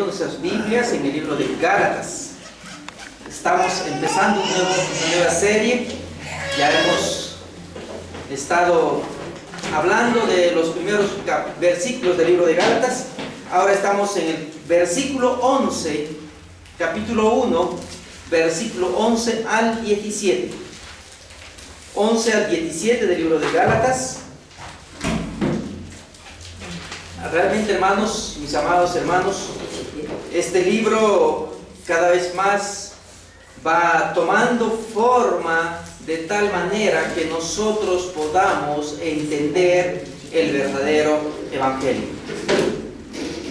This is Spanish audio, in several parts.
abriendo nuestras Biblias en el libro de Gálatas. Estamos empezando una nueva serie. Ya hemos estado hablando de los primeros versículos del libro de Gálatas. Ahora estamos en el versículo 11, capítulo 1, versículo 11 al 17. 11 al 17 del libro de Gálatas. Realmente, hermanos, mis amados hermanos, este libro cada vez más va tomando forma de tal manera que nosotros podamos entender el verdadero evangelio.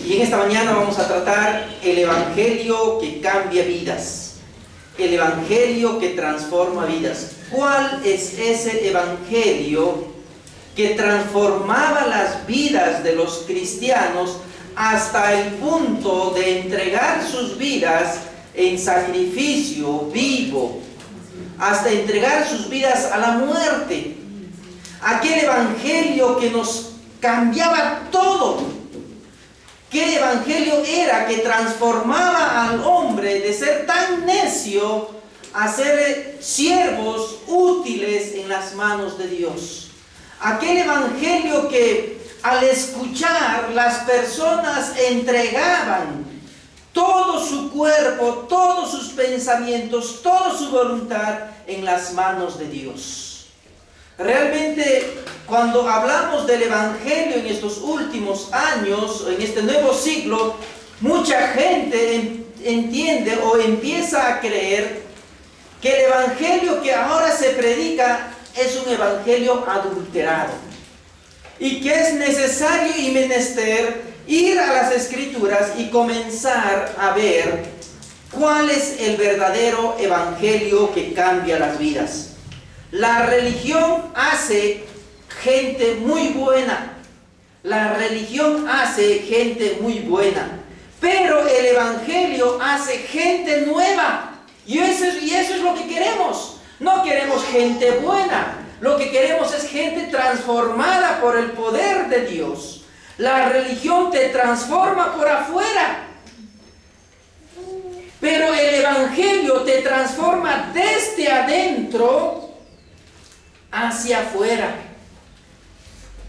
Y en esta mañana vamos a tratar el evangelio que cambia vidas, el evangelio que transforma vidas. ¿Cuál es ese evangelio que transformaba las vidas de los cristianos hasta el punto de entregar sus vidas en sacrificio vivo, hasta entregar sus vidas a la muerte? Aquel evangelio que nos cambiaba todo. ¿Qué evangelio era que transformaba al hombre de ser tan necio a ser siervos útiles en las manos de Dios? Aquel evangelio que al escuchar las personas entregaban todo su cuerpo, todos sus pensamientos, toda su voluntad en las manos de Dios. Realmente, cuando hablamos del evangelio en estos últimos años, en este nuevo siglo, mucha gente entiende o empieza a creer que el evangelio que ahora se predica es un evangelio adulterado y que es necesario y menester ir a las escrituras y comenzar a ver cuál es el verdadero evangelio que cambia las vidas. La religión hace gente muy buena, la religión hace gente muy buena, pero el evangelio hace gente nueva, y eso es lo que queremos. No queremos gente buena, lo que queremos es gente transformada por el poder de Dios. La religión te transforma por afuera, pero el evangelio te transforma desde adentro hacia afuera.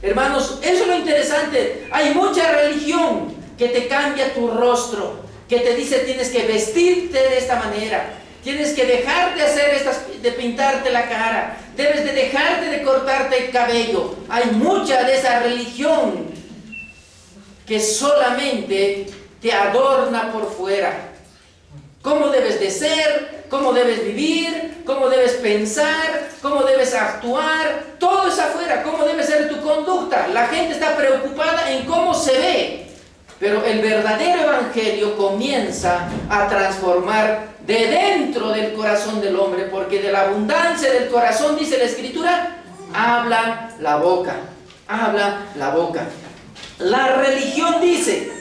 Hermanos, eso es lo interesante. Hay mucha religión que te cambia tu rostro, que te dice tienes que vestirte de esta manera, tienes que dejar de hacer de pintarte la cara, debes de dejarte de cortarte el cabello. Hay mucha de esa religión que solamente te adorna por fuera. Cómo debes de ser, cómo debes vivir, cómo debes pensar, cómo debes actuar, todo es afuera, cómo debe ser tu conducta. La gente está preocupada en cómo se ve. Pero el verdadero evangelio comienza a transformar de dentro del corazón del hombre, porque de la abundancia del corazón, dice la Escritura, habla la boca, habla la boca. La religión dice,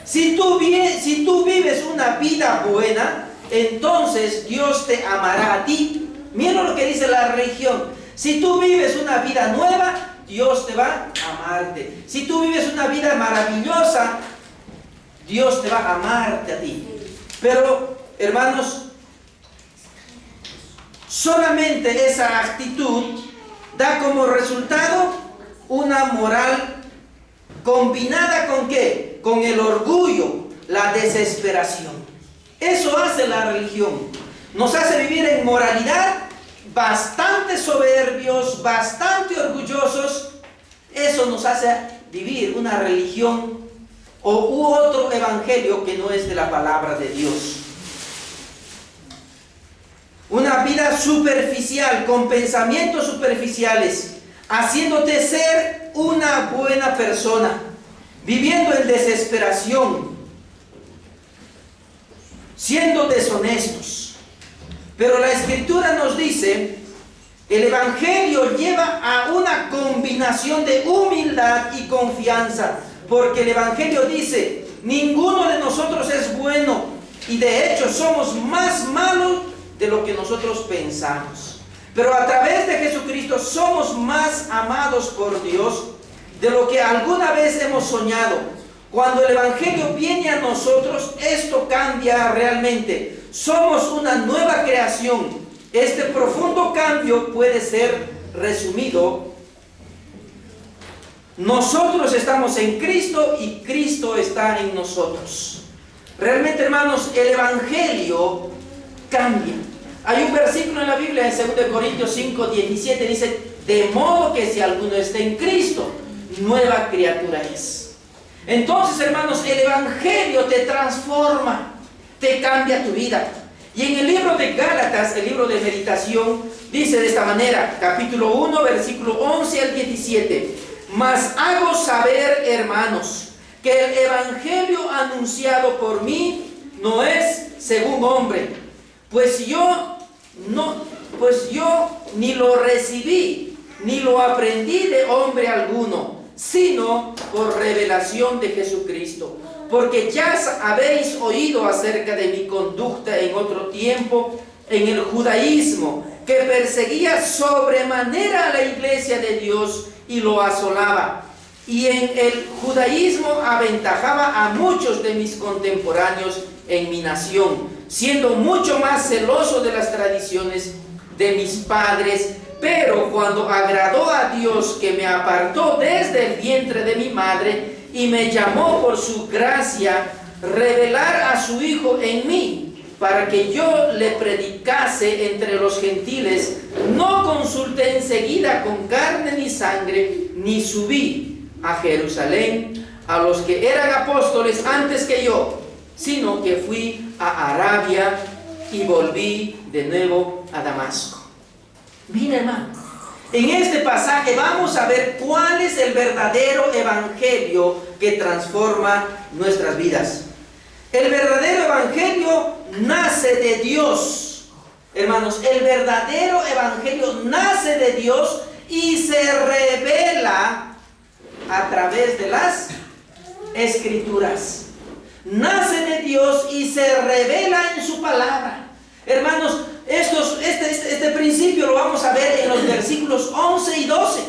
si tú vives una vida buena, entonces Dios te amará a ti. Mira lo que dice la religión. Si tú vives una vida nueva, Dios te va a amarte. Si tú vives una vida maravillosa, Dios te va a amarte a ti. Pero, hermanos, solamente esa actitud da como resultado una moral combinada ¿con qué? Con el orgullo, la desesperación. Eso hace la religión. Nos hace vivir en moralidad, bastante soberbios, bastante orgullosos. Eso nos hace vivir una religión u otro evangelio que no es de la palabra de Dios. Una vida superficial, con pensamientos superficiales, haciéndote ser una buena persona, viviendo en desesperación, siendo deshonestos. Pero la Escritura nos dice, el evangelio lleva a una combinación de humildad y confianza, porque el evangelio dice, ninguno de nosotros es bueno, y de hecho somos más malos de lo que nosotros pensamos. Pero a través de Jesucristo somos más amados por Dios de lo que alguna vez hemos soñado. Cuando el Evangelio viene a nosotros, esto cambia realmente. Somos una nueva creación. Este profundo cambio puede ser resumido: nosotros estamos en Cristo y Cristo está en nosotros. Realmente, hermanos, el Evangelio cambia. Hay un versículo en la Biblia, en 2 Corintios 5:17, dice: de modo que si alguno está en Cristo, nueva criatura es. Entonces, hermanos, el Evangelio te transforma, te cambia tu vida. Y en el libro de Gálatas, el libro de meditación, dice de esta manera, capítulo 1, versículo 11 al 17: mas hago saber, hermanos, que el Evangelio anunciado por mí no es según hombre, pues yo ni lo recibí, ni lo aprendí de hombre alguno, sino por revelación de Jesucristo. Porque ya habéis oído acerca de mi conducta en otro tiempo en el judaísmo, que perseguía sobremanera a la iglesia de Dios y lo asolaba. Y en el judaísmo aventajaba a muchos de mis contemporáneos en mi nación, siendo mucho más celoso de las tradiciones de mis padres. Pero cuando agradó a Dios, que me apartó desde el vientre de mi madre y me llamó por su gracia, revelar a su Hijo en mí, para que yo le predicase entre los gentiles, no consulté enseguida con carne ni sangre, ni subí a Jerusalén a los que eran apóstoles antes que yo, sino que fui a Arabia y volví de nuevo a Damasco. Mira, hermano, en este pasaje vamos a ver cuál es el verdadero evangelio que transforma nuestras vidas. El verdadero evangelio nace de Dios. Hermanos, el verdadero evangelio nace de Dios y se revela a través de las Escrituras. Nace de Dios y se revela en su palabra. Hermanos, este principio lo vamos a ver en los versículos 11 y 12.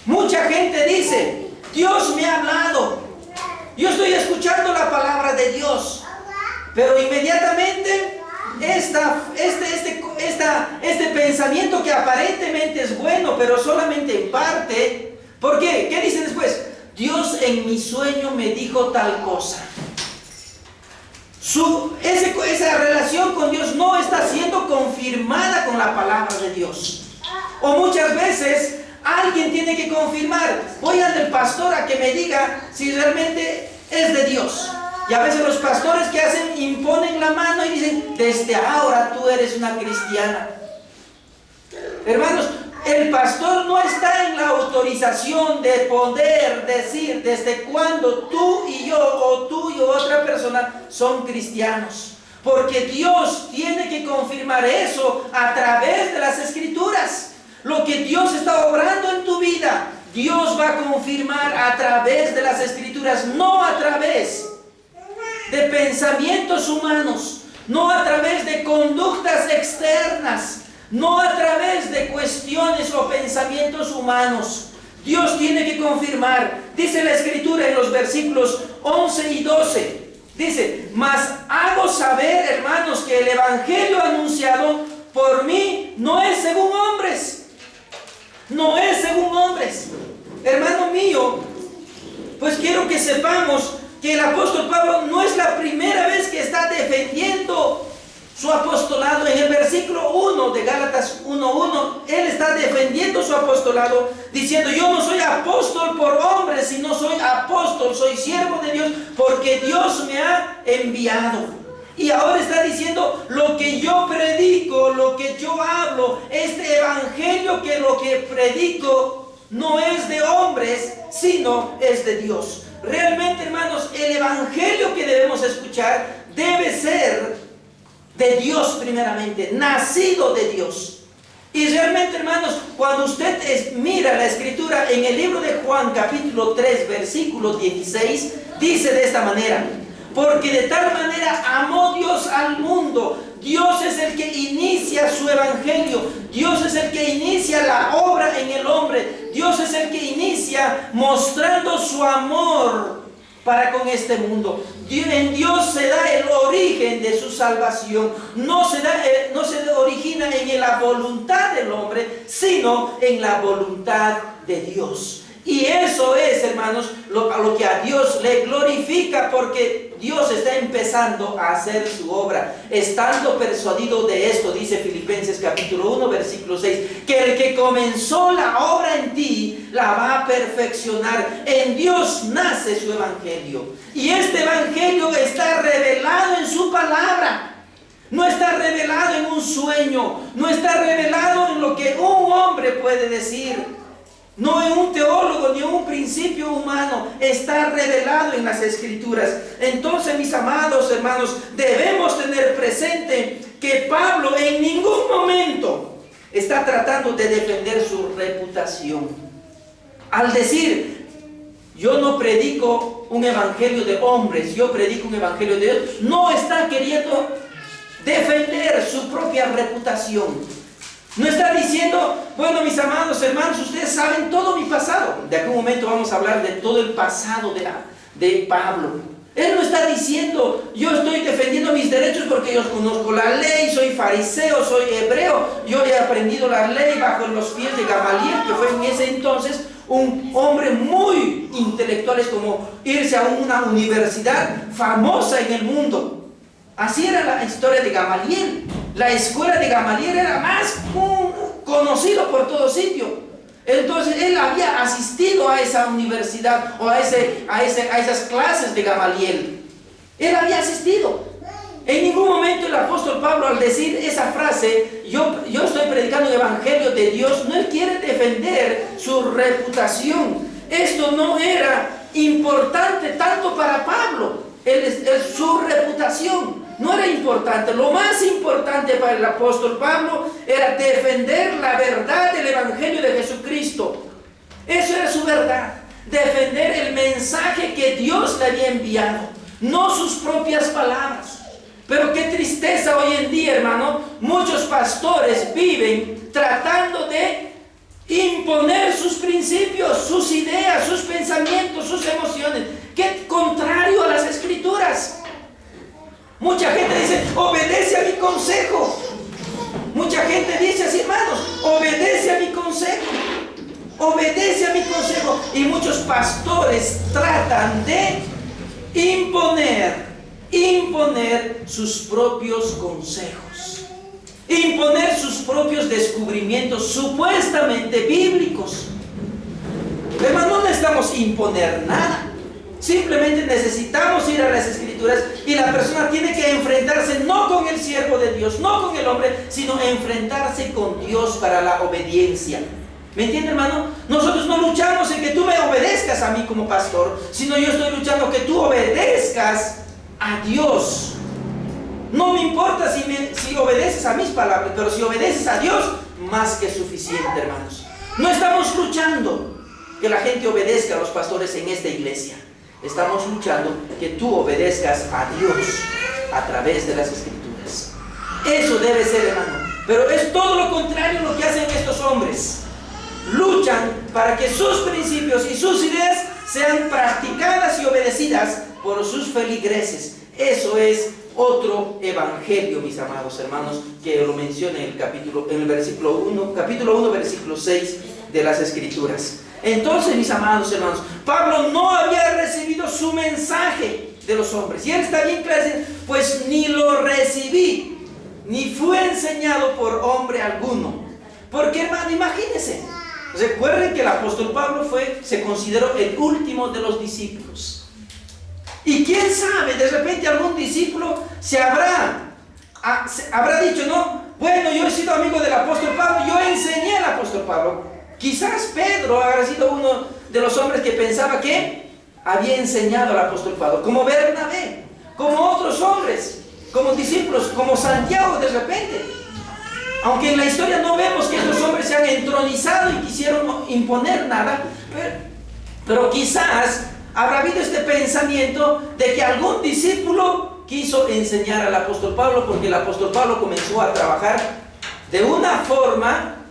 Mucha gente dice: Dios me ha hablado, yo estoy escuchando la palabra de Dios, pero inmediatamente este pensamiento que aparentemente es bueno, pero solamente en parte. ¿Por qué? ¿Qué dice después? Dios en mi sueño me dijo tal cosa. Esa relación con Dios no está siendo confirmada con la palabra de Dios. O muchas veces alguien tiene que confirmar: voy al pastor a que me diga si realmente es de Dios. Y a veces los pastores que hacen, imponen la mano y dicen: desde ahora tú eres una cristiana. Hermanos, el pastor no está en la autorización de poder decir desde cuándo tú y yo, o tú y otra persona son cristianos, porque Dios tiene que confirmar eso a través de las Escrituras. Lo que Dios está obrando en tu vida, Dios va a confirmar a través de las Escrituras, no a través de pensamientos humanos, no a través de conductas externas, no a través de cuestiones o pensamientos humanos. Dios tiene que confirmar. Dice la Escritura en los versículos 11 y 12. Dice: mas hago saber, hermanos, que el evangelio anunciado por mí no es según hombres. No es según hombres. Hermano mío, pues quiero que sepamos que el apóstol Pablo no es la primera vez que está defendiendo su apostolado. En el versículo 1 de Gálatas 1:1, él está defendiendo su apostolado, diciendo: yo no soy apóstol por hombres, sino soy apóstol, soy siervo de Dios, porque Dios me ha enviado. Y ahora está diciendo: lo que yo predico, lo que yo hablo, este evangelio, que lo que predico no es de hombres, sino es de Dios. Realmente, hermanos, el evangelio que debemos escuchar debe ser de Dios primeramente, nacido de Dios. Y realmente, hermanos, cuando usted mira la Escritura en el libro de Juan capítulo 3 versículo 16, dice de esta manera: porque de tal manera amó Dios al mundo, Dios es el que inicia su evangelio. Dios es el que inicia la obra en el hombre. Dios es el que inicia mostrando su amor para con este mundo. En Dios se da el origen de su salvación. No se origina en la voluntad del hombre, sino en la voluntad de Dios. Y eso es, hermanos, lo que a Dios le glorifica, porque Dios está empezando a hacer su obra, estando persuadido de esto, dice Filipenses capítulo 1, versículo 6, que el que comenzó la obra en ti, la va a perfeccionar. En Dios nace su evangelio, y este evangelio está revelado en su palabra. No está revelado en un sueño, no está revelado en lo que un hombre puede decir, no en un teólogo ni en un principio humano. Está revelado en las Escrituras. Entonces, mis amados hermanos, debemos tener presente que Pablo en ningún momento está tratando de defender su reputación. Al decir, yo no predico un evangelio de hombres, yo predico un evangelio de Dios, no está queriendo defender su propia reputación. No está diciendo, bueno, mis amados hermanos, ustedes saben todo mi pasado. De algún momento vamos a hablar de todo el pasado de Pablo. Él no está diciendo, yo estoy defendiendo mis derechos porque yo conozco la ley, soy fariseo, soy hebreo, yo he aprendido la ley bajo los pies de Gamaliel, que fue en ese entonces un hombre muy intelectual, es como irse a una universidad famosa en el mundo. Así era la historia de Gamaliel. La escuela de Gamaliel era más conocido por todo sitio. Entonces él había asistido a esa universidad o a esas clases de Gamaliel. Él había asistido. En ningún momento el apóstol Pablo, al decir esa frase, yo estoy predicando el evangelio de Dios, no él quiere defender su reputación. Esto no era importante tanto para Pablo. Su reputación no era importante. Lo más importante para el apóstol Pablo era defender la verdad del evangelio de Jesucristo. Eso era su verdad, defender el mensaje que Dios le había enviado, no sus propias palabras. Pero qué tristeza hoy en día, hermano, muchos pastores viven tratando de imponer sus principios, sus ideas, sus pensamientos, sus emociones, que contrario a las Escrituras. Mucha gente dice, obedece a mi consejo. Mucha gente dice así, hermanos, obedece a mi consejo. Obedece a mi consejo. Y muchos pastores tratan de imponer sus propios consejos, imponer sus propios descubrimientos supuestamente bíblicos. Hermano, no necesitamos imponer nada. Simplemente necesitamos ir a las Escrituras, y la persona tiene que enfrentarse no con el siervo de Dios, no con el hombre, sino enfrentarse con Dios para la obediencia. ¿Me entiende, hermano? Nosotros no luchamos en que tú me obedezcas a mí como pastor, sino yo estoy luchando que tú obedezcas a Dios. No me importa si obedeces a mis palabras, pero si obedeces a Dios, más que suficiente, hermanos. No estamos luchando que la gente obedezca a los pastores en esta iglesia. Estamos luchando que tú obedezcas a Dios a través de las Escrituras. Eso debe ser, hermano. Pero es todo lo contrario lo que hacen estos hombres. Luchan para que sus principios y sus ideas sean practicadas y obedecidas por sus feligreses. Eso es otro evangelio, mis amados hermanos, que lo menciona en el versículo 1, capítulo 1, versículo 6 de las Escrituras. Entonces, mis amados hermanos, Pablo no había recibido su mensaje de los hombres. Y él está bien claro, pues ni lo recibí, ni fue enseñado por hombre alguno. Porque, hermano, imagínense. Recuerden que el apóstol Pablo se consideró el último de los discípulos. Y quién sabe, de repente algún discípulo habrá dicho, no, bueno, yo he sido amigo del apóstol Pablo, yo enseñé al apóstol Pablo. Quizás Pedro habrá sido uno de los hombres que pensaba que había enseñado al apóstol Pablo, como Bernabé, como otros hombres, como discípulos, como Santiago de repente. Aunque en la historia no vemos que estos hombres se han entronizado y quisieron imponer nada, pero quizás habrá habido este pensamiento de que algún discípulo quiso enseñar al apóstol Pablo, porque el apóstol Pablo comenzó a trabajar de una forma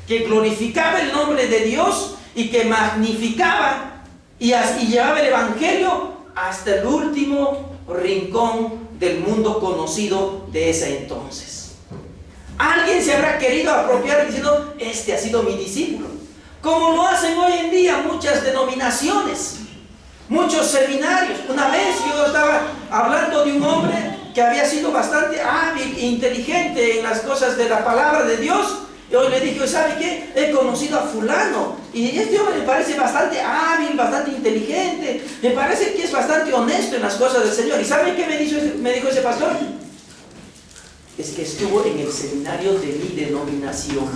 que glorificaba el nombre de Dios y que magnificaba y llevaba el evangelio hasta el último rincón del mundo conocido de ese entonces. Alguien se habrá querido apropiar diciendo: este ha sido mi discípulo, como lo hacen hoy en día muchas denominaciones, muchos seminarios. Una vez yo estaba hablando de un hombre que había sido bastante hábil e inteligente en las cosas de la palabra de Dios. Y hoy le dije: ¿sabe qué? He conocido a fulano y este hombre me parece bastante hábil, bastante inteligente, me parece que es bastante honesto en las cosas del Señor. ¿Y sabe qué me dijo ese pastor? Es que estuvo en el seminario de mi denominación.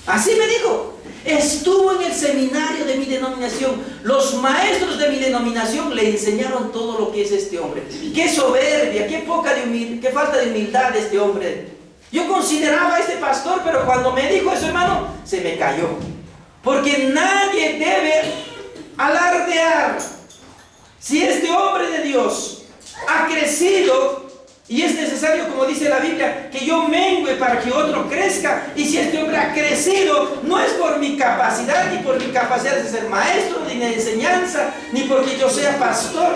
Así me dijo: estuvo en el seminario de mi denominación. Los maestros de mi denominación le enseñaron todo lo que es este hombre. Qué soberbia, qué falta de humildad de este hombre. Yo consideraba a este pastor, pero cuando me dijo eso, hermano, se me cayó. Porque nadie debe alardear. Si este hombre de Dios ha crecido, y es necesario, como dice la Biblia, que yo mengüe para que otro crezca. Y si este hombre ha crecido, no es por mi capacidad, ni por mi capacidad de ser maestro, ni de enseñanza, ni porque yo sea pastor.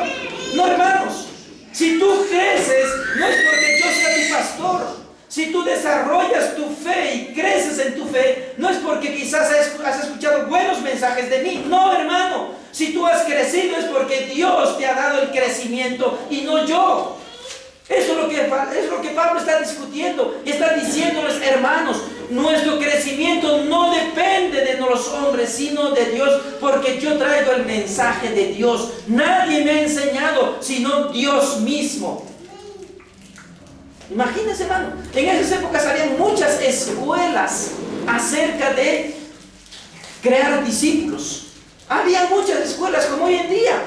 No, hermanos, si tú creces, no es porque yo sea tu pastor. Si tú desarrollas tu fe y creces en tu fe, no es porque quizás has escuchado buenos mensajes de mí. No, hermano, si tú has crecido es porque Dios te ha dado el crecimiento y no yo. Eso es lo que Pablo está discutiendo y está diciéndoles: hermanos, nuestro crecimiento no depende de los hombres, sino de Dios, porque yo traigo el mensaje de Dios. Nadie me ha enseñado sino Dios mismo. Imagínense, hermano, en esas épocas había muchas escuelas acerca de crear discípulos. Había muchas escuelas como hoy en día.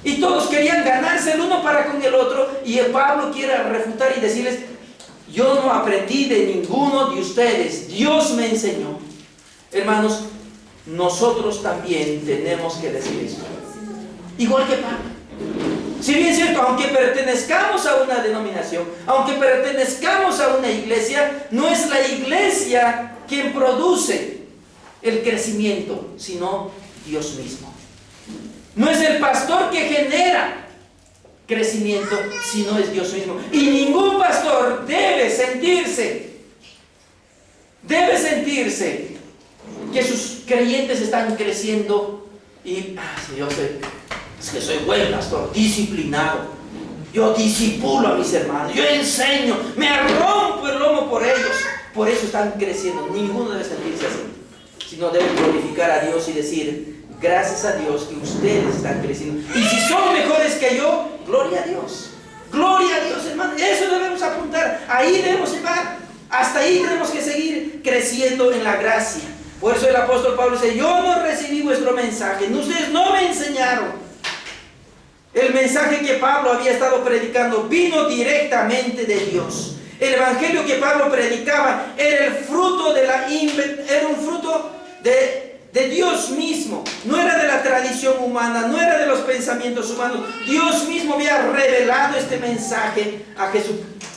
Y todos querían ganarse el uno para con el otro. Y el Pablo quiere refutar y decirles: yo no aprendí de ninguno de ustedes, Dios me enseñó. Hermanos, nosotros también tenemos que decir eso, igual que Pablo. Si bien es cierto, aunque pertenezcamos a una denominación, aunque pertenezcamos a una iglesia, no es la iglesia quien produce el crecimiento, sino Dios mismo. No es el pastor que genera crecimiento, sino es Dios mismo. Y ningún pastor debe sentirse que sus creyentes están creciendo y es que soy buen pastor, disciplinado. Yo disipulo a mis hermanos, yo enseño, me rompo el lomo por ellos. Por eso están creciendo. Ninguno debe sentirse así, sino debe glorificar a Dios y decir: gracias a Dios que ustedes están creciendo. Y si son mejores que yo, gloria a Dios. Gloria a Dios, hermano. Eso debemos apuntar. Ahí debemos llevar. Hasta ahí tenemos que seguir creciendo en la gracia. Por eso el apóstol Pablo dice: yo no recibí vuestro mensaje, ustedes no me enseñaron. El mensaje que Pablo había estado predicando vino directamente de Dios. El evangelio que Pablo predicaba era el fruto era un fruto de Dios mismo. No era de la tradición humana, no era de los pensamientos humanos. Dios mismo había revelado este mensaje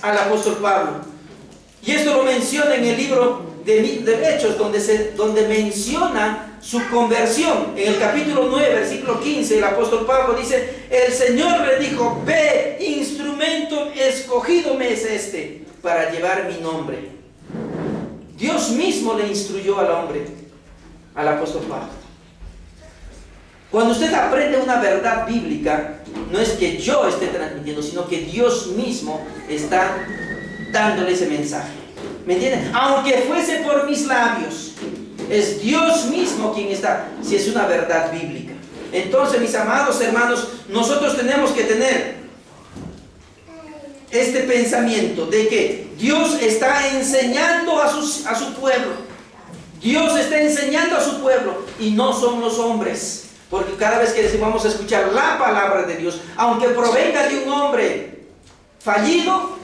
al apóstol Pablo. Y esto lo menciona en el libro de Hechos, donde menciona su conversión. En el capítulo 9, versículo 15, el apóstol Pablo dice: el Señor le dijo: ve, instrumento escogido me es este, para llevar mi nombre. Dios mismo le instruyó al apóstol Pablo. Cuando usted aprende una verdad bíblica, no es que yo esté transmitiendo, sino que Dios mismo está dándole ese mensaje. ¿Me entienden? Aunque fuese por mis labios, es Dios mismo quien está, si es una verdad bíblica. Entonces, mis amados hermanos, nosotros tenemos que tener este pensamiento de que Dios está enseñando a su pueblo. Dios está enseñando a su pueblo y no son los hombres. Porque cada vez que vamos a escuchar la palabra de Dios, aunque provenga de un hombre fallido,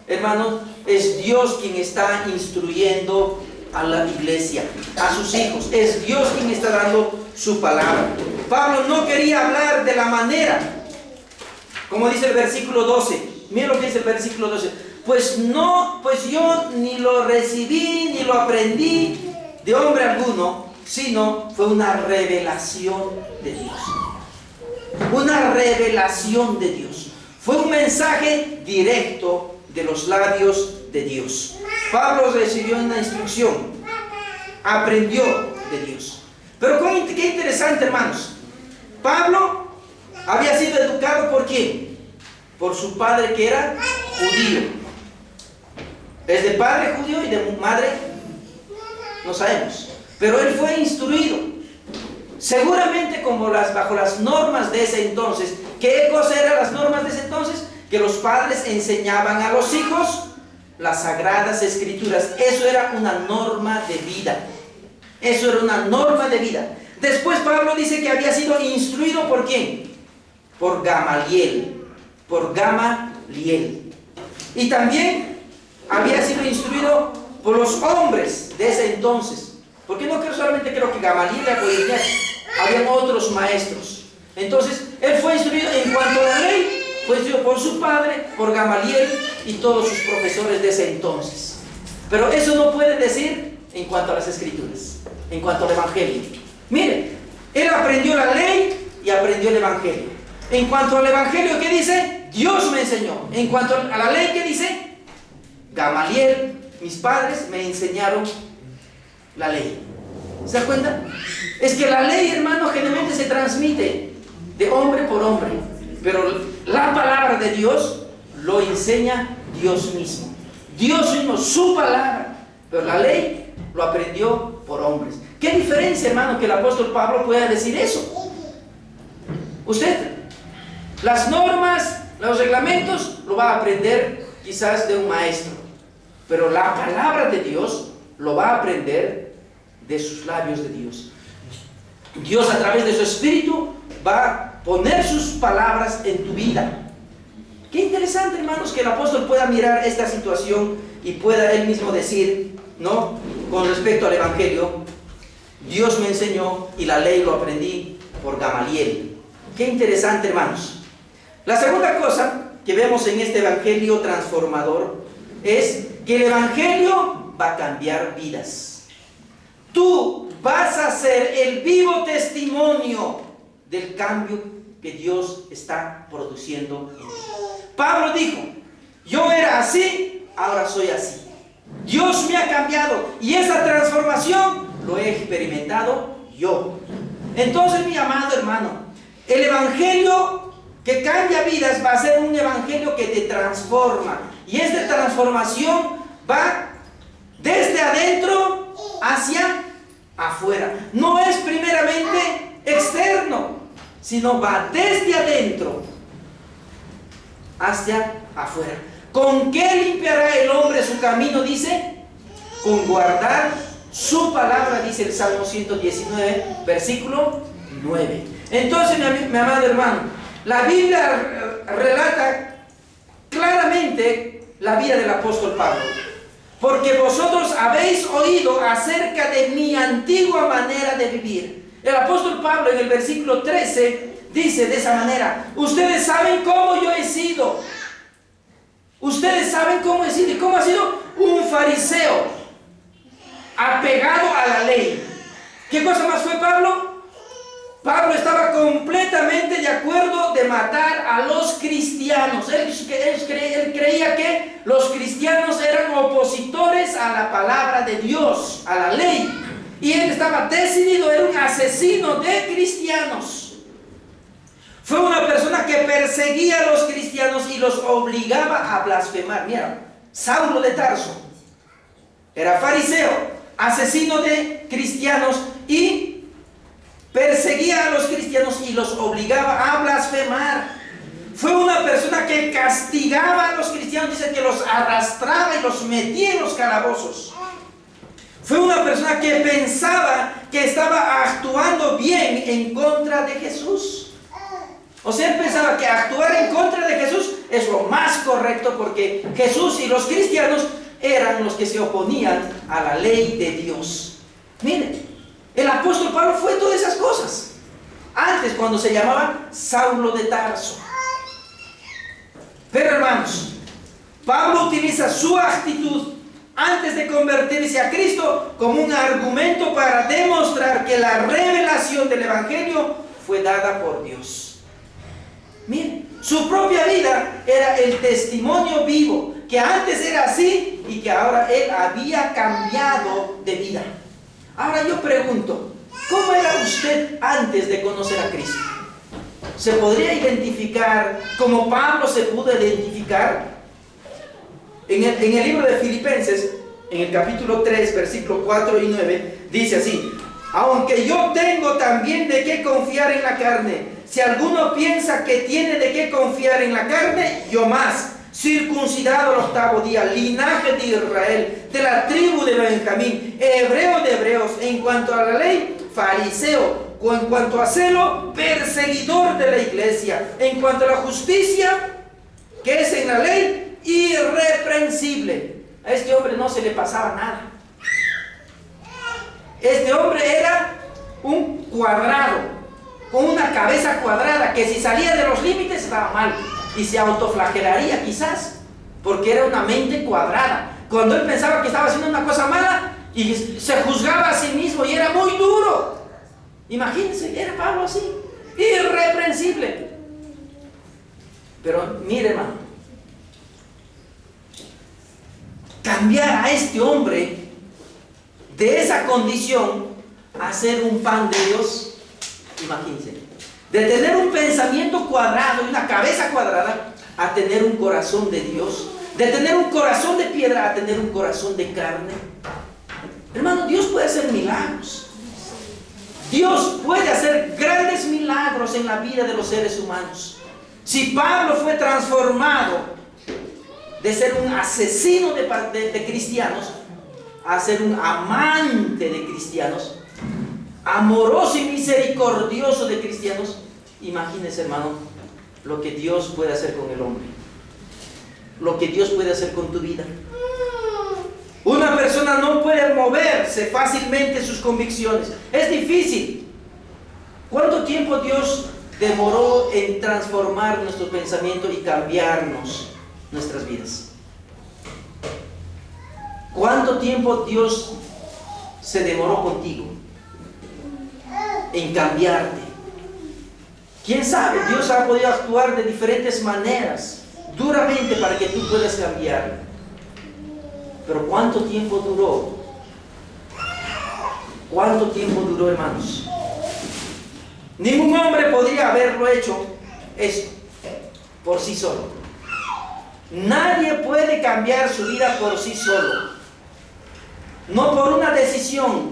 hermanos, es Dios quien está instruyendo a la iglesia, a sus hijos. Es Dios quien está dando su palabra. Pablo no quería hablar de la manera, como dice el versículo 12, Mira lo que dice el versículo 12. Pues yo ni lo recibí ni lo aprendí de hombre alguno, sino fue una revelación de Dios. Una revelación de Dios. Fue un mensaje directo de los labios de Dios. Pablo recibió una instrucción, aprendió de Dios. Pero qué interesante, hermanos. Pablo había sido educado ¿por quién? Por su padre, que era judío. ¿Es de padre judío y de madre? No sabemos. Pero él fue instruido, seguramente bajo las normas de ese entonces. ¿Qué cosa eran las normas de ese entonces? Que los padres enseñaban a los hijos las sagradas escrituras. Eso era una norma de vida. Eso era una norma de vida. Después Pablo dice que había sido instruido ¿por quién? Por Gamaliel. Por Gamaliel. Y también había sido instruido por los hombres de ese entonces. Porque no solamente creo que Gamaliel era, habían otros maestros. Entonces, él fue instruido en cuanto a la ley, fue instruido por su padre, por Gamaliel y todos sus profesores de ese entonces. Pero eso no puede decir en cuanto a las escrituras, en cuanto al evangelio. Mire, él aprendió la ley y aprendió el evangelio. En cuanto al evangelio, ¿qué dice? Dios me enseñó. En cuanto a la ley, ¿qué dice? Gamaliel, mis padres me enseñaron la ley. ¿Se da cuenta? Es que la ley, hermano, generalmente se transmite de hombre por hombre, pero la palabra de Dios lo enseña Dios mismo. Dios mismo, su palabra. Pero la ley lo aprendió por hombres. ¿Qué diferencia, hermano, que el apóstol Pablo pueda decir eso? Usted, las normas, los reglamentos, lo va a aprender quizás de un maestro, pero la palabra de Dios lo va a aprender de sus labios de Dios. Dios, a través de su Espíritu, va a poner sus palabras en tu vida. Qué interesante, hermanos, que el apóstol pueda mirar esta situación y pueda él mismo decir, ¿no?, con respecto al evangelio: Dios me enseñó y la ley lo aprendí por Gamaliel. Qué interesante, hermanos. La segunda cosa que vemos en este evangelio transformador es que el evangelio va a cambiar vidas. Tú vas a ser el vivo testimonio del cambio que Dios está produciendo en ti. Pablo dijo: yo era así, ahora soy así. Dios me ha cambiado y esa transformación lo he experimentado yo. Entonces, mi amado hermano, el evangelio que cambia vidas va a ser un evangelio que te transforma. Y esta transformación va desde adentro hacia afuera. No es primeramente externo, sino va desde adentro hacia afuera. ¿Con qué limpiará el hombre su camino? Dice, con guardar su palabra, dice el Salmo 119, versículo 9. Entonces, mi amado hermano, la Biblia relata claramente la vida del apóstol Pablo. Porque vosotros habéis oído acerca de mi antigua manera de vivir. El apóstol Pablo en el versículo 13 dice de esa manera: ustedes saben cómo yo he sido. Ustedes saben cómo he sido. ¿Y cómo ha sido? Un fariseo, apegado a la ley. ¿Qué cosa más fue Pablo? Pablo estaba completamente de acuerdo de matar a los cristianos. Él creía que los cristianos eran opositores a la palabra de Dios, a la ley. Y él estaba decidido, era un asesino de cristianos. Fue una persona que perseguía a los cristianos y los obligaba a blasfemar. Mira, Saulo de Tarso era fariseo, asesino de cristianos y perseguía a los cristianos y los obligaba a blasfemar. Fue una persona que castigaba a los cristianos, dice que los arrastraba y los metía en los calabozos. Fue una persona que pensaba que estaba actuando bien en contra de Jesús. O sea, él pensaba que actuar en contra de Jesús es lo más correcto, porque Jesús y los cristianos eran los que se oponían a la ley de Dios. Miren, el apóstol Pablo fue todas esas cosas antes, cuando se llamaba Saulo de Tarso. Pero hermanos, Pablo utiliza su actitud antes de convertirse a Cristo como un argumento para demostrar que la revelación del Evangelio fue dada por Dios. Miren, su propia vida era el testimonio vivo, que antes era así y que ahora él había cambiado de vida. Ahora yo pregunto, ¿cómo era usted antes de conocer a Cristo? ¿Se podría identificar como Pablo se pudo identificar? En el libro de Filipenses, en el capítulo 3, versículos 4 y 9, dice así: aunque yo tengo también de qué confiar en la carne, si alguno piensa que tiene de qué confiar en la carne, yo más, circuncidado al 8º día, linaje de Israel, de la tribu de Benjamín, hebreo de hebreos, en cuanto a la ley, fariseo, o en cuanto a celo, perseguidor de la iglesia, en cuanto a la justicia, que es en la ley, irreprensible. A este hombre no se le pasaba nada. Este hombre era un cuadrado, con una cabeza cuadrada, que si salía de los límites estaba mal y se autoflagelaría quizás, porque era una mente cuadrada. Cuando él pensaba que estaba haciendo una cosa mala y se juzgaba a sí mismo y era muy duro. Imagínense, era Pablo así, irreprensible. Pero mire, hermano, cambiar a este hombre de esa condición a ser un pan de Dios, imagínense, de tener un pensamiento cuadrado y una cabeza cuadrada a tener un corazón de Dios, de tener un corazón de piedra a tener un corazón de carne. Hermano, Dios puede hacer milagros. Dios puede hacer grandes milagros en la vida de los seres humanos. Si Pablo fue transformado de ser un asesino de cristianos a ser un amante de cristianos, amoroso y misericordioso de cristianos, imagínese, hermano, lo que Dios puede hacer con el hombre, lo que Dios puede hacer con tu vida. Una persona no puede moverse fácilmente sus convicciones, es difícil. ¿Cuánto tiempo Dios demoró en transformar nuestro pensamiento y cambiarnos nuestras vidas? ¿Cuánto tiempo Dios se demoró contigo en cambiarte? ¿Quién sabe? Dios ha podido actuar de diferentes maneras, duramente, para que tú puedas cambiar. Pero ¿cuánto tiempo duró? ¿Cuánto tiempo duró, hermanos? Ningún hombre podría haberlo hecho eso por sí solo. Nadie puede cambiar su vida por sí solo. No por una decisión,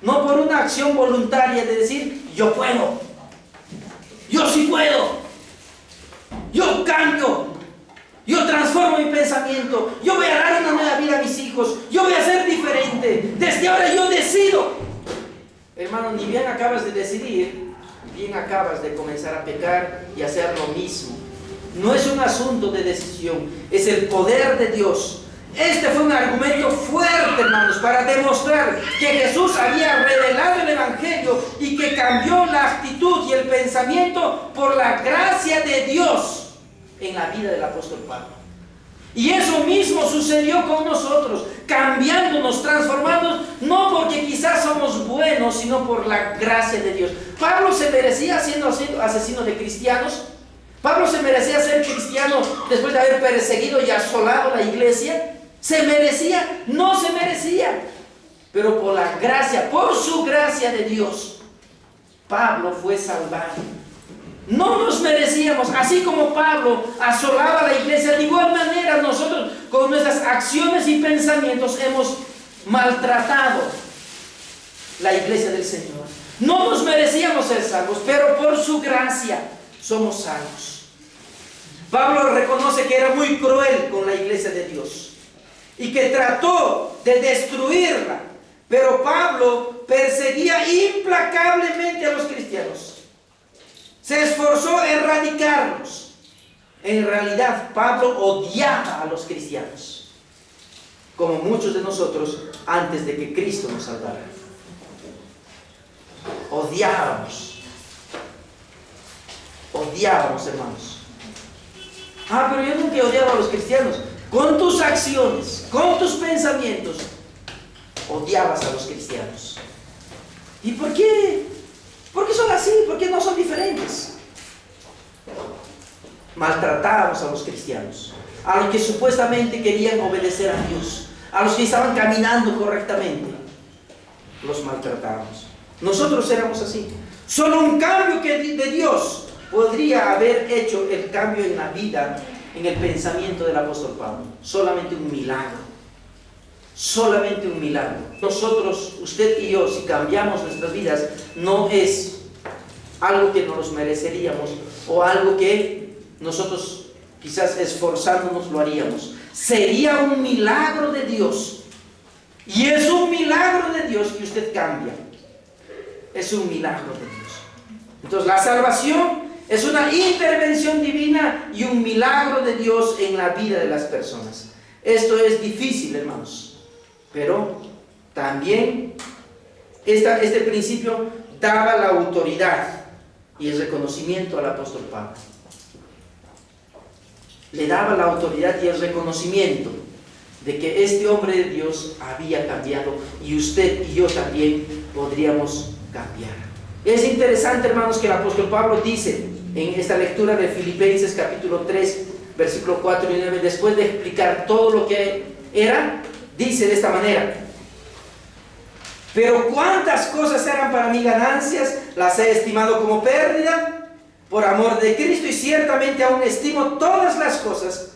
no por una acción voluntaria de decir, yo puedo, yo sí puedo, yo cambio, yo transformo mi pensamiento, yo voy a dar una nueva vida a mis hijos, yo voy a ser diferente, desde ahora yo decido. Hermano, ni bien acabas de decidir, bien acabas de comenzar a pecar y hacer lo mismo. No es un asunto de decisión, es el poder de Dios. Este fue un argumento fuerte, hermanos, para demostrar que Jesús había revelado el Evangelio y que cambió la actitud y el pensamiento por la gracia de Dios en la vida del apóstol Pablo. Y eso mismo sucedió con nosotros, cambiándonos, transformándonos, no porque quizás somos buenos, sino por la gracia de Dios. Pablo se merecía siendo asesino de cristianos. Pablo se merecía ser cristiano después de haber perseguido y asolado la iglesia. ¿Se merecía? No se merecía. Pero por la gracia, por su gracia de Dios, Pablo fue salvado. No nos merecíamos. Así como Pablo asolaba la iglesia, de igual manera nosotros con nuestras acciones y pensamientos hemos maltratado la iglesia del Señor. No nos merecíamos ser salvos, pero por su gracia somos salvos. Pablo reconoce que era muy cruel con la iglesia de Dios y que trató de destruirla, pero Pablo perseguía implacablemente a los cristianos. Se esforzó en erradicarlos. En realidad, Pablo odiaba a los cristianos, como muchos de nosotros antes de que Cristo nos salvara. Odiábamos, hermanos. Pero yo nunca he odiado a los cristianos. Con tus acciones, con tus pensamientos, odiabas a los cristianos. ¿Y por qué? ¿Por qué son así? ¿Por qué no son diferentes? Maltratábamos a los cristianos, a los que supuestamente querían obedecer a Dios, a los que estaban caminando correctamente. Los maltratábamos. Nosotros éramos así. Solo un cambio de Dios podría haber hecho el cambio en la vida, en el pensamiento del apóstol Pablo. Solamente un milagro. Solamente un milagro. Nosotros, usted y yo, si cambiamos nuestras vidas, no es algo que nos mereceríamos o algo que nosotros quizás esforzándonos lo haríamos. Sería un milagro de Dios. Y es un milagro de Dios que usted cambia. Es un milagro de Dios. Entonces la salvación es una intervención divina y un milagro de Dios en la vida de las personas. Esto es difícil, hermanos, pero también este principio daba la autoridad y el reconocimiento al apóstol Pablo. Le daba la autoridad y el reconocimiento de que este hombre de Dios había cambiado y usted y yo también podríamos cambiar. Es interesante, hermanos, que el apóstol Pablo dice en esta lectura de Filipenses capítulo 3, versículo 4 y 9, después de explicar todo lo que era, dice de esta manera: pero cuántas cosas eran para mí ganancias, las he estimado como pérdida por amor de Cristo, y ciertamente aún estimo todas las cosas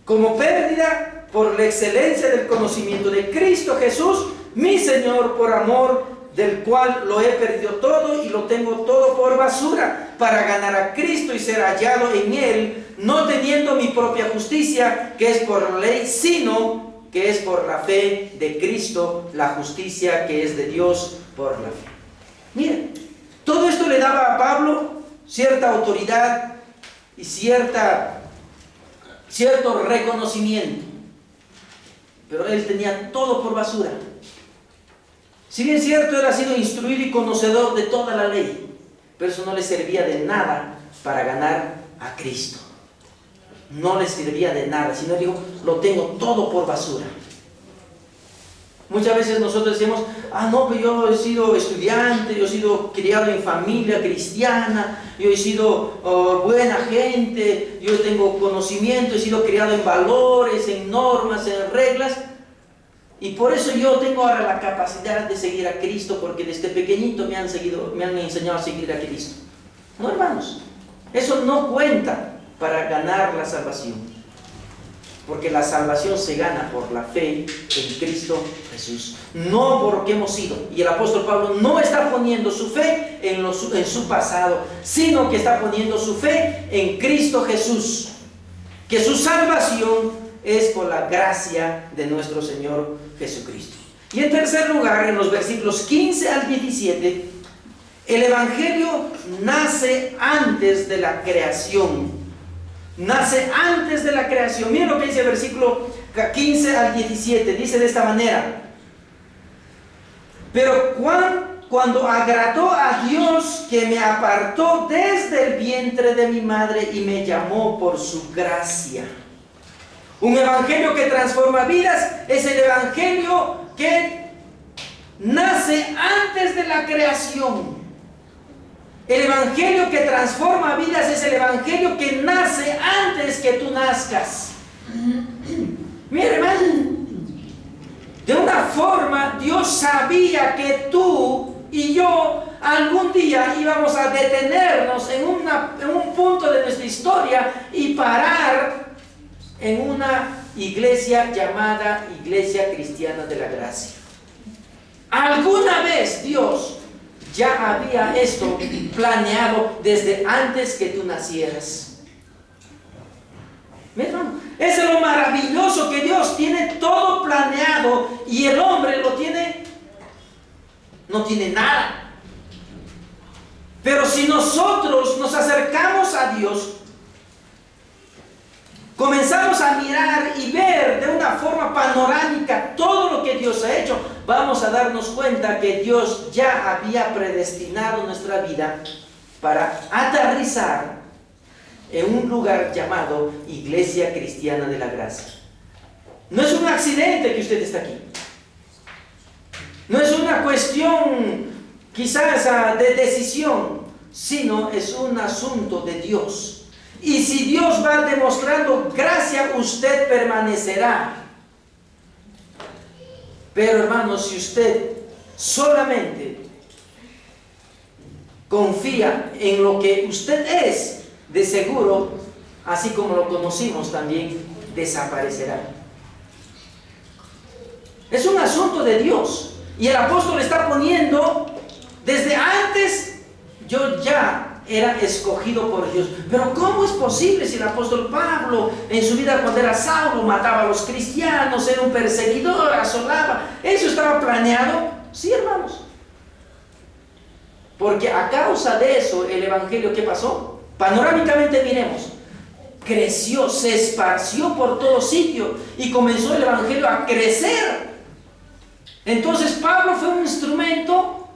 como pérdida por la excelencia del conocimiento de Cristo Jesús, mi Señor, por amor del cual lo he perdido todo y lo tengo todo por basura, para ganar a Cristo y ser hallado en Él, no teniendo mi propia justicia, que es por la ley, sino que es por la fe de Cristo, la justicia que es de Dios por la fe. Miren, todo esto le daba a Pablo cierta autoridad y cierto reconocimiento, pero él tenía todo por basura. Si bien es cierto, él ha sido instruido y conocedor de toda la ley, pero eso no le servía de nada para ganar a Cristo. No le servía de nada, sino digo, lo tengo todo por basura. Muchas veces nosotros decimos: no, pero yo he sido estudiante, yo he sido criado en familia cristiana, yo he sido buena gente, yo tengo conocimiento, he sido criado en valores, en normas, en reglas, y por eso yo tengo ahora la capacidad de seguir a Cristo, porque desde pequeñito me han enseñado a seguir a Cristo. No, hermanos, eso no cuenta para ganar la salvación, porque la salvación se gana por la fe en Cristo Jesús, no por lo que hemos sido. Y el apóstol Pablo no está poniendo su fe en su pasado, sino que está poniendo su fe en Cristo Jesús, que su salvación es por la gracia de nuestro Señor Jesucristo. Y en tercer lugar, en los versículos 15 al 17, el Evangelio nace antes de la creación. Nace antes de la creación. Miren lo que dice el versículo 15 al 17. Dice de esta manera: pero cuando agradó a Dios, que me apartó desde el vientre de mi madre y me llamó por su gracia. Un evangelio que transforma vidas es el evangelio que nace antes de la creación. El evangelio que transforma vidas es el evangelio que nace antes que tú nazcas. Mira, hermano, de una forma Dios sabía que tú y yo algún día íbamos a detenernos en un punto de nuestra historia y parar en una iglesia llamada Iglesia Cristiana de la Gracia. Alguna vez Dios ya había esto planeado desde antes que tú nacieras. Es lo maravilloso, que Dios tiene todo planeado y el hombre no tiene nada. Pero si nosotros nos acercamos a Dios, comenzamos a mirar y ver de una forma panorámica todo lo que Dios ha hecho, vamos a darnos cuenta que Dios ya había predestinado nuestra vida para aterrizar en un lugar llamado Iglesia Cristiana de la Gracia. No es un accidente que usted está aquí. No es una cuestión quizás de decisión, sino es un asunto de Dios. Y si Dios va demostrando gracia, usted permanecerá. Pero hermanos, si usted solamente confía en lo que usted es, de seguro, así como lo conocimos también, desaparecerá. Es un asunto de Dios. Y el apóstol está poniendo, desde antes yo ya era escogido por Dios. Pero ¿cómo es posible si el apóstol Pablo en su vida cuando era Saulo mataba a los cristianos, era un perseguidor, asolaba? ¿Eso estaba planeado? Sí, hermanos. Porque a causa de eso el evangelio, ¿qué pasó? Panorámicamente miremos, creció, se esparció por todo sitio y comenzó el evangelio a crecer. Entonces Pablo fue un instrumento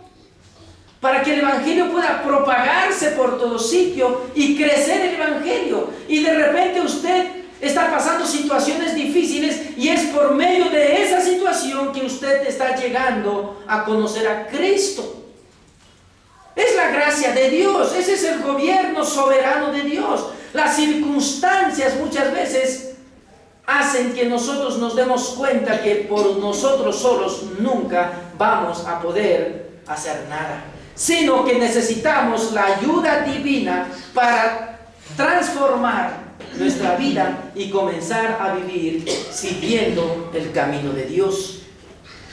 para que el evangelio pueda propagarse por todo sitio y crecer el evangelio. Y de repente usted está pasando situaciones difíciles y es por medio de esa situación que usted está llegando a conocer a Cristo. Es la gracia de Dios, ese es el gobierno soberano de Dios. Las circunstancias muchas veces hacen que nosotros nos demos cuenta que por nosotros solos nunca vamos a poder hacer nada, sino que necesitamos la ayuda divina para transformar nuestra vida y comenzar a vivir siguiendo el camino de Dios.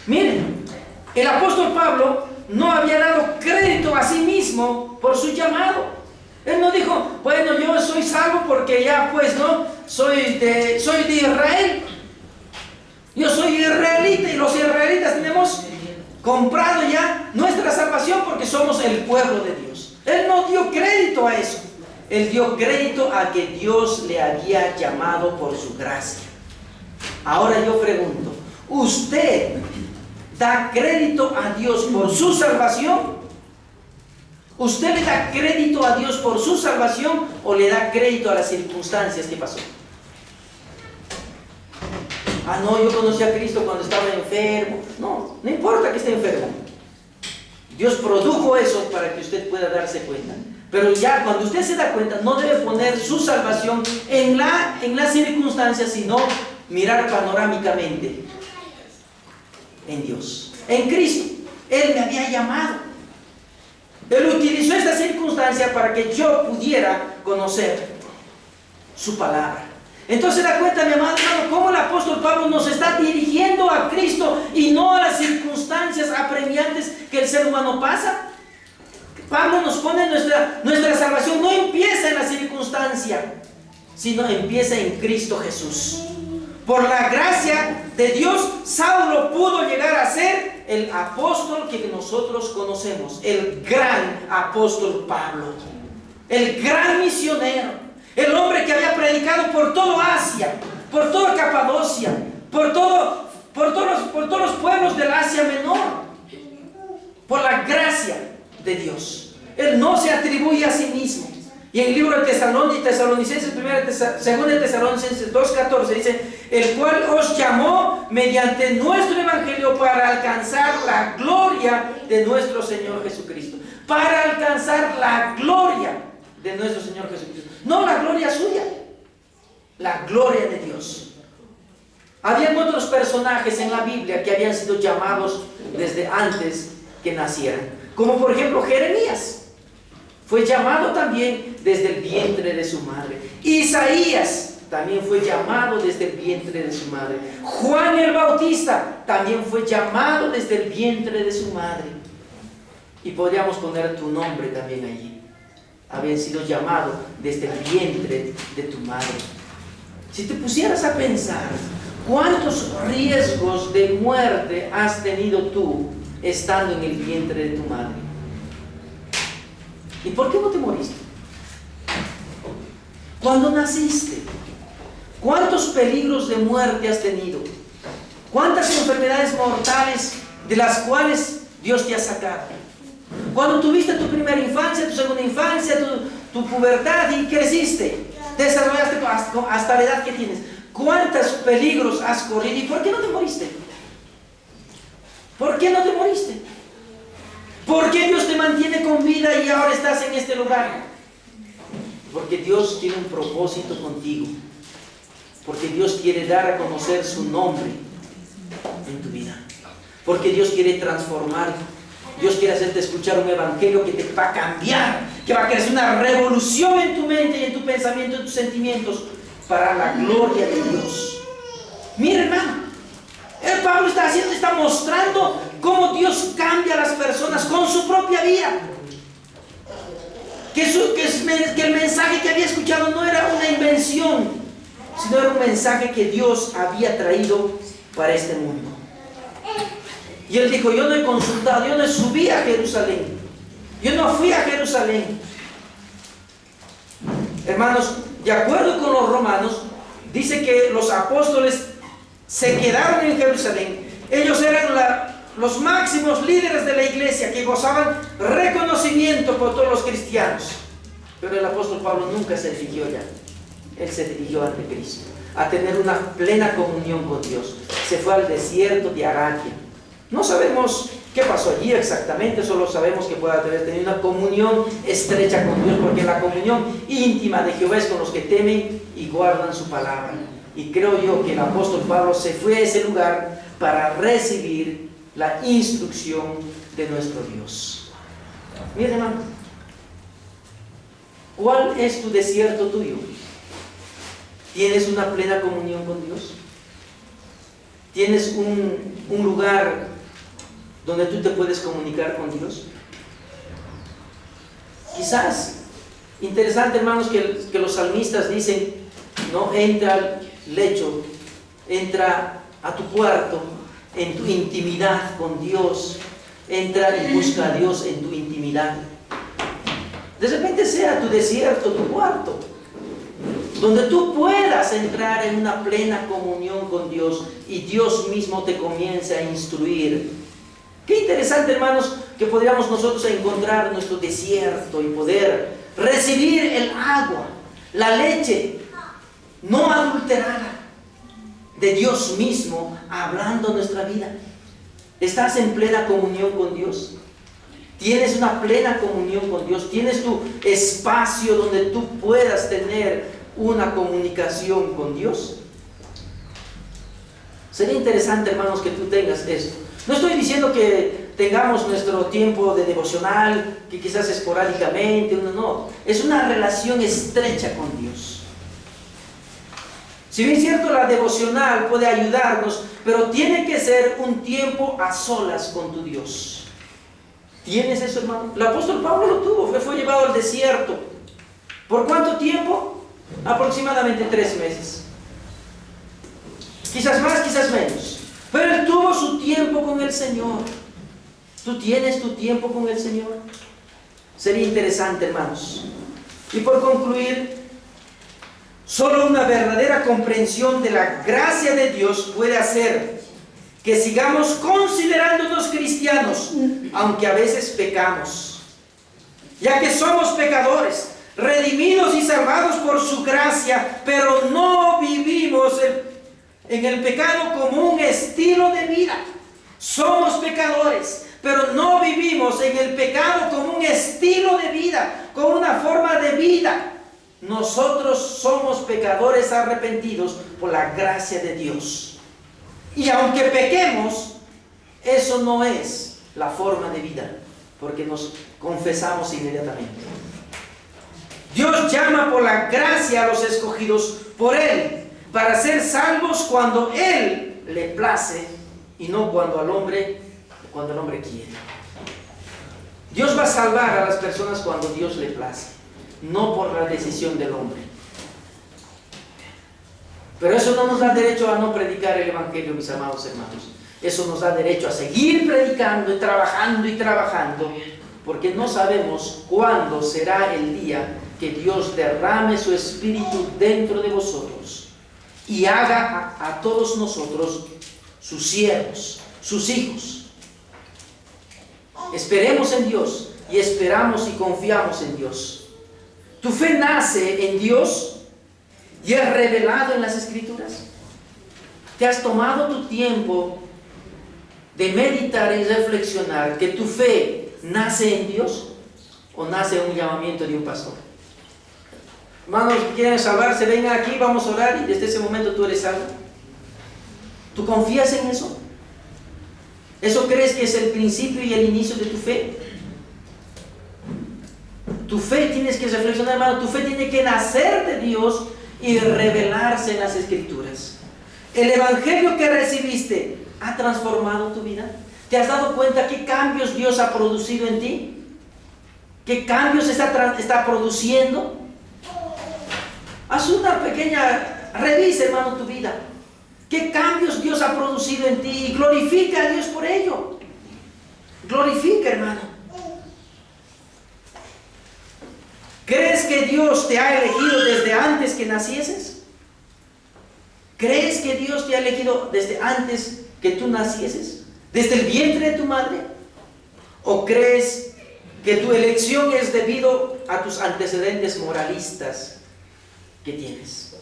Miren, el apóstol Pablo no había dado crédito a sí mismo por su llamado. Él no dijo, bueno, yo soy salvo porque ya pues no, soy de Israel. Yo soy israelita y los israelitas tenemos comprado ya nuestra salvación porque somos el pueblo de Dios. Él no dio crédito a eso. Él dio crédito a que Dios le había llamado por su gracia. Ahora yo pregunto, ¿usted da crédito a Dios por su salvación? ¿Usted le da crédito a Dios por su salvación o le da crédito a las circunstancias que pasó? Ah, no, yo conocí a Cristo cuando estaba enfermo. No, no importa que esté enfermo. Dios produjo eso para que usted pueda darse cuenta. Pero ya cuando usted se da cuenta, no debe poner su salvación en las circunstancias, sino mirar panorámicamente en Dios, en Cristo. Él me había llamado. Él utilizó esta circunstancia para que yo pudiera conocer su palabra. Entonces da cuenta, mi amado hermano, cómo el apóstol Pablo nos está dirigiendo a Cristo y no a las circunstancias apremiantes que el ser humano pasa. Pablo nos pone nuestra salvación, no empieza en la circunstancia, sino empieza en Cristo Jesús. Por la gracia de Dios, Saulo pudo llegar a ser el apóstol que nosotros conocemos, el gran apóstol Pablo, el gran misionero, el hombre que había predicado por todo Asia, por toda Capadocia, por todos los pueblos del Asia Menor, por la gracia de Dios. Él no se atribuye a sí mismo. Y en el libro de Tesalonicenses, 2 Tesalonicenses 2:14 dice, el cual os llamó mediante nuestro evangelio para alcanzar la gloria de nuestro Señor Jesucristo. Para alcanzar la gloria de nuestro Señor Jesucristo. No la gloria suya, la gloria de Dios. Habían otros personajes en la Biblia que habían sido llamados desde antes que nacieran. Como por ejemplo Jeremías. Fue llamado también desde el vientre de su madre. Isaías también fue llamado desde el vientre de su madre. Juan el Bautista también fue llamado desde el vientre de su madre. Y podríamos poner tu nombre también allí. Habían sido llamados desde el vientre de tu madre. Si te pusieras a pensar, ¿cuántos riesgos de muerte has tenido tú estando en el vientre de tu madre? ¿Y por qué no te moriste? Cuando naciste, ¿cuántos peligros de muerte has tenido? ¿Cuántas enfermedades mortales de las cuales Dios te ha sacado? Cuando tuviste tu primera infancia, tu segunda infancia, tu pubertad y creciste, desarrollaste hasta la edad que tienes? ¿Cuántos peligros has corrido? ¿Y por qué no te moriste? ¿Por qué no te moriste? ¿Por qué Dios te mantiene con vida y ahora estás en este lugar? Porque Dios tiene un propósito contigo. Porque Dios quiere dar a conocer su nombre en tu vida. Porque Dios quiere transformar. Dios quiere hacerte escuchar un evangelio que te va a cambiar, que va a crear una revolución en tu mente y en tu pensamiento, en tus sentimientos, para la gloria de Dios. Mira, hermano, el Pablo está mostrando cómo Dios cambia a las personas con su propia vida. Que el mensaje que había escuchado no era una invención, sino era un mensaje que Dios había traído para este mundo. Y él dijo: yo no he consultado, yo no subí a Jerusalén, yo no fui a Jerusalén. Hermanos, de acuerdo con los romanos, dice que los apóstoles se quedaron en Jerusalén. Ellos eran los máximos líderes de la iglesia, que gozaban reconocimiento por todos los cristianos. Pero el apóstol Pablo nunca se dirigió allá. Él se dirigió ante Cristo, a tener una plena comunión con Dios. Se fue al desierto de Araquia. No sabemos qué pasó allí exactamente, solo sabemos que puede haber tenido una comunión estrecha con Dios, porque la comunión íntima de Jehová es con los que temen y guardan su palabra. Y creo yo que el apóstol Pablo se fue a ese lugar para recibir la instrucción de nuestro Dios. Mira, hermano, ¿cuál es tu desierto tuyo? ¿Tienes una plena comunión con Dios? ¿Tienes un lugar donde tú te puedes comunicar con Dios? Quizás, interesante, hermanos, que los salmistas dicen: no, entra al lecho, entra a tu cuarto, en tu intimidad con Dios, entra y busca a Dios en tu intimidad. De repente sea tu desierto, tu cuarto, donde tú puedas entrar en una plena comunión con Dios y Dios mismo te comience a instruir. Qué interesante, hermanos, que podríamos nosotros encontrar nuestro desierto y poder recibir el agua, la leche no adulterada de Dios mismo hablando nuestra vida. ¿Estás en plena comunión con Dios? ¿Tienes una plena comunión con Dios? ¿Tienes tu espacio donde tú puedas tener una comunicación con Dios? Sería interesante, hermanos, que tú tengas esto. No estoy diciendo que tengamos nuestro tiempo de devocional, que quizás esporádicamente, no. Es una relación estrecha con Dios. Si bien es cierto, la devocional puede ayudarnos, pero tiene que ser un tiempo a solas con tu Dios. ¿Tienes eso, hermano? El apóstol Pablo lo tuvo, fue llevado al desierto. ¿Por cuánto tiempo? Aproximadamente 3 meses. Quizás más, quizás menos. Pero él tuvo su tiempo con el Señor. ¿Tú tienes tu tiempo con el Señor? Sería interesante, hermanos. Y por concluir, solo una verdadera comprensión de la gracia de Dios puede hacer que sigamos considerándonos cristianos, aunque a veces pecamos, ya que somos pecadores, redimidos y salvados por su gracia, pero no vivimos en el pecado como un estilo de vida. Somos pecadores, pero no vivimos en el pecado como un estilo de vida, como una forma de vida. Nosotros somos pecadores arrepentidos por la gracia de Dios. Y aunque pequemos, eso no es la forma de vida, porque nos confesamos inmediatamente. Dios llama por la gracia a los escogidos por Él, para ser salvos cuando Él le place y no cuando el hombre quiere. Dios va a salvar a las personas cuando Dios le place, no por la decisión del hombre. Pero eso no nos da derecho a no predicar el Evangelio, mis amados hermanos. Eso nos da derecho a seguir predicando y trabajando, porque no sabemos cuándo será el día que Dios derrame su Espíritu dentro de vosotros y haga a todos nosotros sus siervos, sus hijos. Esperemos en Dios y esperamos y confiamos en Dios. Tu fe nace en Dios y es revelado en las Escrituras? ¿Te has tomado tu tiempo de meditar y reflexionar que tu fe nace en Dios o nace en un llamamiento de un pastor? Hermanos que quieren salvarse, vengan aquí, vamos a orar y desde ese momento tú eres salvo. ¿Tú confías en eso? ¿Eso crees que es el principio y el inicio de tu fe? Tu fe, tienes que reflexionar, hermano, tu fe tiene que nacer de Dios y revelarse en las Escrituras. El evangelio que recibiste ha transformado tu vida. ¿Te has dado cuenta qué cambios Dios ha producido en ti? ¿Qué cambios está produciendo? Haz una pequeña revisa, hermano, tu vida. ¿Qué cambios Dios ha producido en ti? Y glorifica a Dios por ello. Glorifica, hermano. ¿Crees que Dios te ha elegido desde antes que nacieses? ¿Crees que Dios te ha elegido desde antes que tú nacieses? ¿Desde el vientre de tu madre? ¿O crees que tu elección es debido a tus antecedentes moralistas que tienes?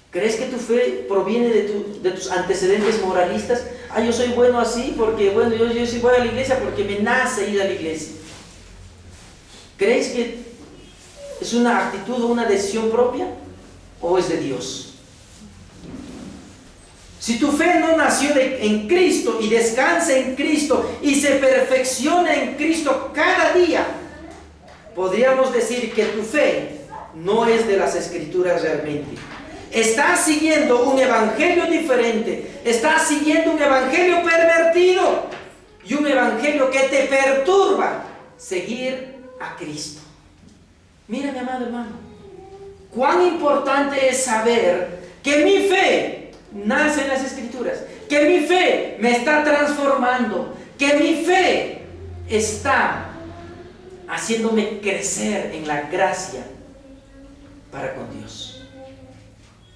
¿Crees que tu fe proviene de tus antecedentes moralistas? Yo soy bueno así porque, bueno, yo sí voy a la iglesia porque me nace ir a la iglesia. ¿Crees que es una actitud o una decisión propia o es de Dios? Si tu fe no nació en Cristo y descansa en Cristo y se perfecciona en Cristo cada día, podríamos decir que tu fe no es de las Escrituras realmente. Estás siguiendo un evangelio diferente, estás siguiendo un evangelio pervertido y un evangelio que te perturba seguir a Cristo. Mira, mi amado hermano, cuán importante es saber que mi fe nace en las Escrituras, que mi fe me está transformando, que mi fe está haciéndome crecer en la gracia para con Dios,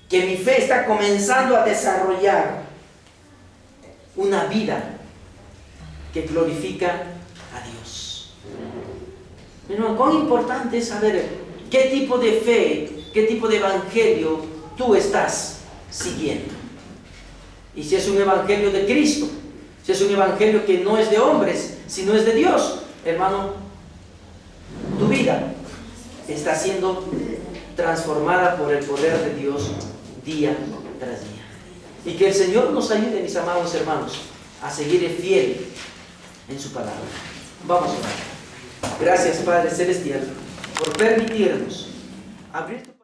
que mi fe está comenzando a desarrollar una vida que glorifica a Dios. Pero cuán importante es saber qué tipo de fe, qué tipo de evangelio tú estás siguiendo. Y si es un evangelio de Cristo, si es un evangelio que no es de hombres, sino es de Dios, hermano, tu vida está siendo transformada por el poder de Dios día tras día. Y que el Señor nos ayude, mis amados hermanos, a seguir fiel en su palabra. Vamos a orar. Gracias, Padre Celestial, por permitirnos abrir tu